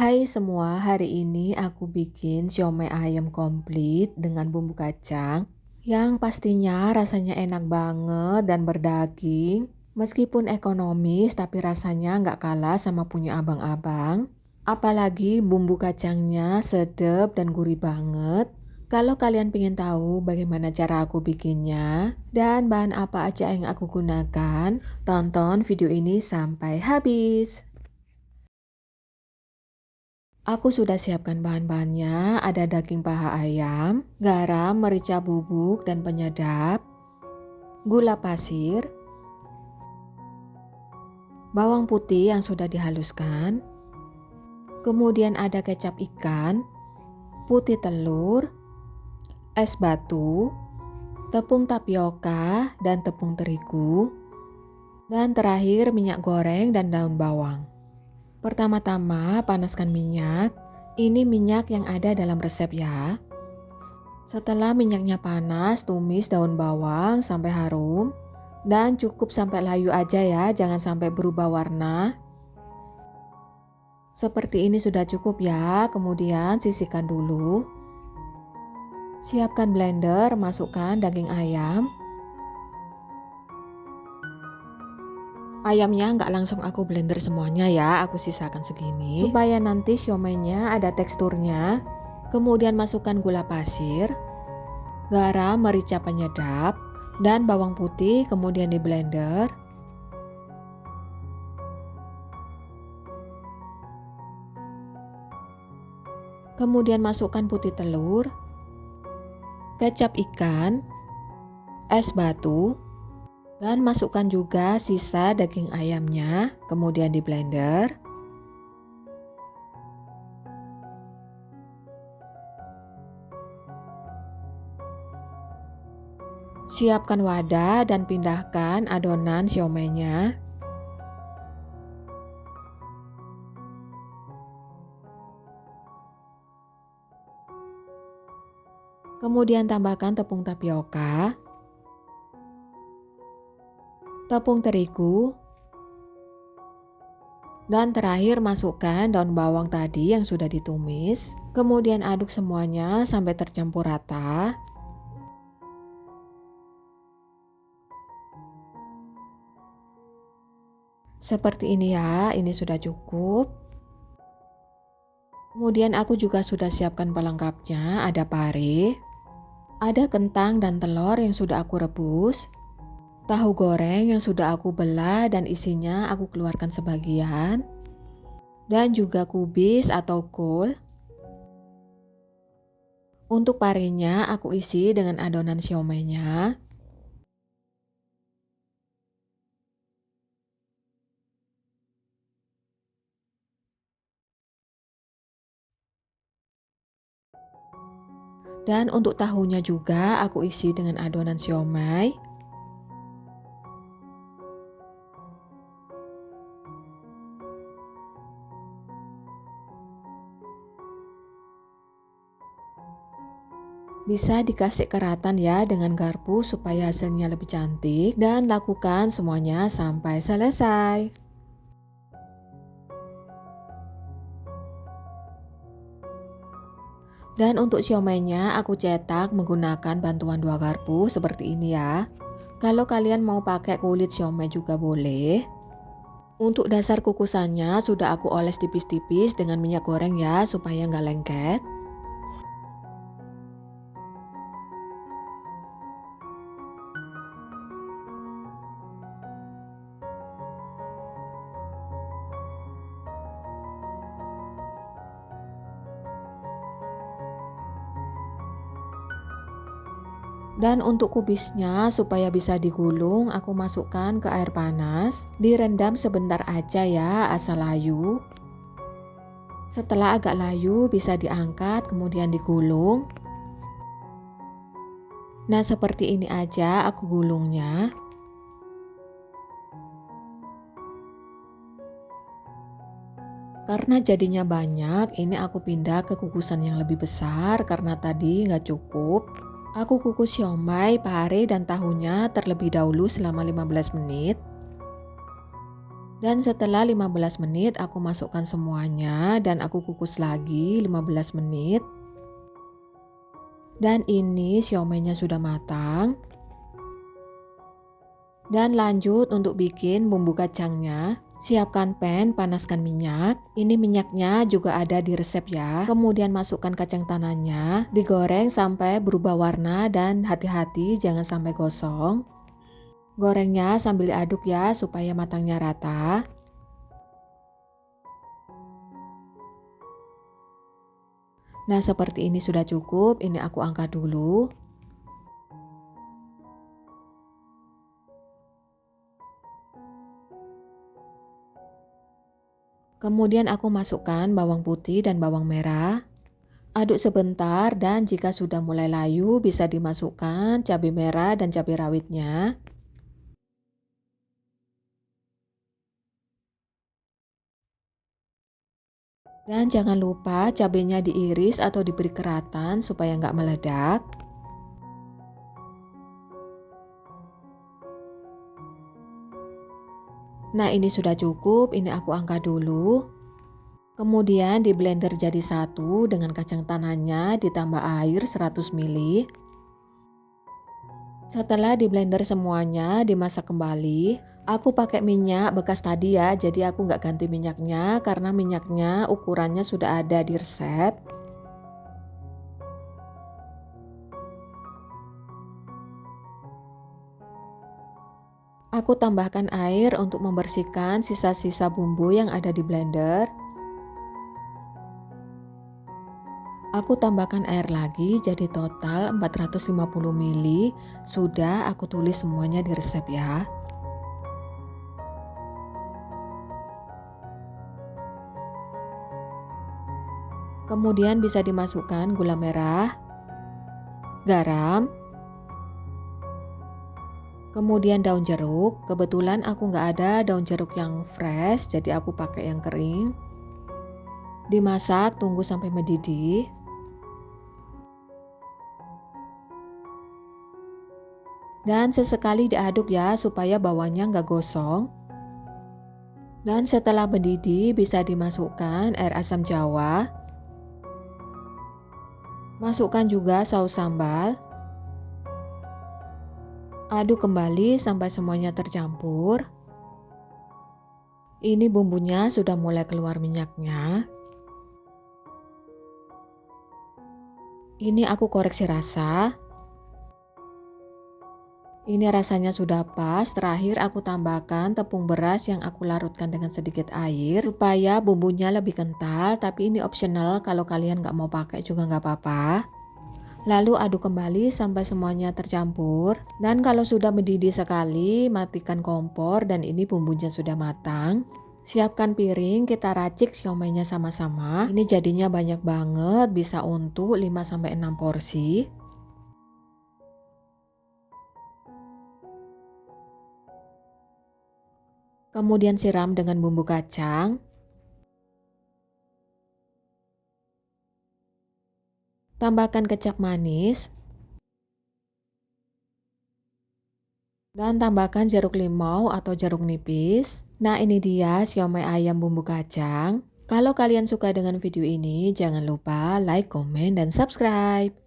Hai semua, hari ini aku bikin siomay ayam komplit dengan bumbu kacang yang pastinya rasanya enak banget dan berdaging. Meskipun ekonomis tapi rasanya nggak kalah sama punya abang-abang. Apalagi bumbu kacangnya sedap dan gurih banget. Kalau kalian pengen tahu bagaimana cara aku bikinnya dan bahan apa aja yang aku gunakan, tonton video ini sampai habis. Aku sudah siapkan bahan-bahannya, ada daging paha ayam, garam, merica bubuk dan penyedap, gula pasir, bawang putih yang sudah dihaluskan, kemudian ada kecap ikan, putih telur, es batu, tepung tapioka dan tepung terigu, dan terakhir minyak goreng dan daun bawang. Pertama-tama panaskan minyak, ini minyak yang ada dalam resep ya. Setelah minyaknya panas, tumis daun bawang sampai harum dan cukup sampai layu aja ya, jangan sampai berubah warna. Seperti ini sudah cukup ya, kemudian sisihkan dulu. Siapkan blender, masukkan daging ayam. Ayamnya nggak langsung aku blender semuanya ya, aku sisakan segini. Supaya nanti siomaynya ada teksturnya. Kemudian masukkan gula pasir, garam, merica penyedap, dan bawang putih kemudian di blender. Kemudian masukkan putih telur, kecap ikan, es batu, dan masukkan juga sisa daging ayamnya, kemudian di blender. Siapkan wadah dan pindahkan adonan siomaynya. Kemudian tambahkan tepung tapioka, tepung terigu, dan terakhir masukkan daun bawang tadi yang sudah ditumis. Kemudian aduk semuanya sampai tercampur rata. Seperti ini ya, ini sudah cukup. Kemudian aku juga sudah siapkan pelengkapnya, ada pare, ada kentang dan telur yang sudah aku rebus, tahu goreng yang sudah aku belah dan isinya aku keluarkan sebagian, dan juga kubis atau kol. Untuk parenya aku isi dengan adonan siomaynya. Dan untuk tahunya juga aku isi dengan adonan siomay. Bisa dikasih keratan ya dengan garpu supaya hasilnya lebih cantik dan lakukan semuanya sampai selesai. Dan untuk siomaynya aku cetak menggunakan bantuan 2 garpu seperti ini ya. Kalau kalian mau pakai kulit siomay juga boleh. Untuk dasar kukusannya sudah aku oles tipis-tipis dengan minyak goreng ya supaya nggak lengket. Dan untuk kubisnya supaya bisa digulung aku masukkan ke air panas. Direndam sebentar aja ya asal layu. Setelah agak layu bisa diangkat kemudian digulung. Nah seperti ini aja aku gulungnya. Karena jadinya banyak, ini aku pindah ke kukusan yang lebih besar karena tadi nggak cukup. Aku kukus siomay, pare, dan tahunya terlebih dahulu selama 15 menit. Dan setelah 15 menit aku masukkan semuanya dan aku kukus lagi 15 menit. Dan ini siomaynya sudah matang. Dan lanjut untuk bikin bumbu kacangnya. Siapkan pan, panaskan minyak. Ini minyaknya juga ada di resep ya. Kemudian masukkan kacang tanahnya, digoreng sampai berubah warna dan hati-hati jangan sampai gosong. Gorengnya sambil diaduk ya supaya matangnya rata. Nah, seperti ini sudah cukup. Ini aku angkat dulu. Kemudian aku masukkan bawang putih dan bawang merah. Aduk sebentar dan jika sudah mulai layu bisa dimasukkan cabai merah dan cabai rawitnya. Dan jangan lupa cabenya diiris atau diberi keratan supaya nggak meledak. Nah, ini sudah cukup, ini aku angkat dulu. Kemudian di blender jadi satu dengan kacang tanahnya ditambah air 100 ml. Setelah di blender semuanya dimasak kembali. Aku pakai minyak bekas tadi ya, jadi aku nggak ganti minyaknya karena minyaknya ukurannya sudah ada di resep. Aku tambahkan air untuk membersihkan sisa-sisa bumbu yang ada di blender. Aku tambahkan air lagi jadi total 450 ml. Sudah aku tulis semuanya di resep ya. Kemudian bisa dimasukkan gula merah, garam, kemudian daun jeruk. Kebetulan aku nggak ada daun jeruk yang fresh, jadi aku pakai yang kering. Dimasak, tunggu sampai mendidih. Dan sesekali diaduk ya supaya bawahnya nggak gosong. Dan setelah mendidih bisa dimasukkan air asam jawa. Masukkan juga saus sambal. Aduk kembali sampai semuanya tercampur. Ini bumbunya sudah mulai keluar minyaknya. Ini aku koreksi rasa. Ini rasanya sudah pas. Terakhir aku tambahkan tepung beras yang aku larutkan dengan sedikit air supaya bumbunya lebih kental, tapi ini optional, kalau kalian nggak mau pakai juga nggak apa-apa. Lalu aduk kembali sampai semuanya tercampur. Dan kalau sudah mendidih sekali, matikan kompor dan ini bumbunya sudah matang. Siapkan piring, kita racik siomaynya sama-sama. Ini jadinya banyak banget, bisa untuk 5-6 porsi. Kemudian siram dengan bumbu kacang. Tambahkan kecap manis. Dan tambahkan jeruk limau atau jeruk nipis. Nah, ini dia siomay ayam bumbu kacang. Kalau kalian suka dengan video ini, jangan lupa like, komen, dan subscribe.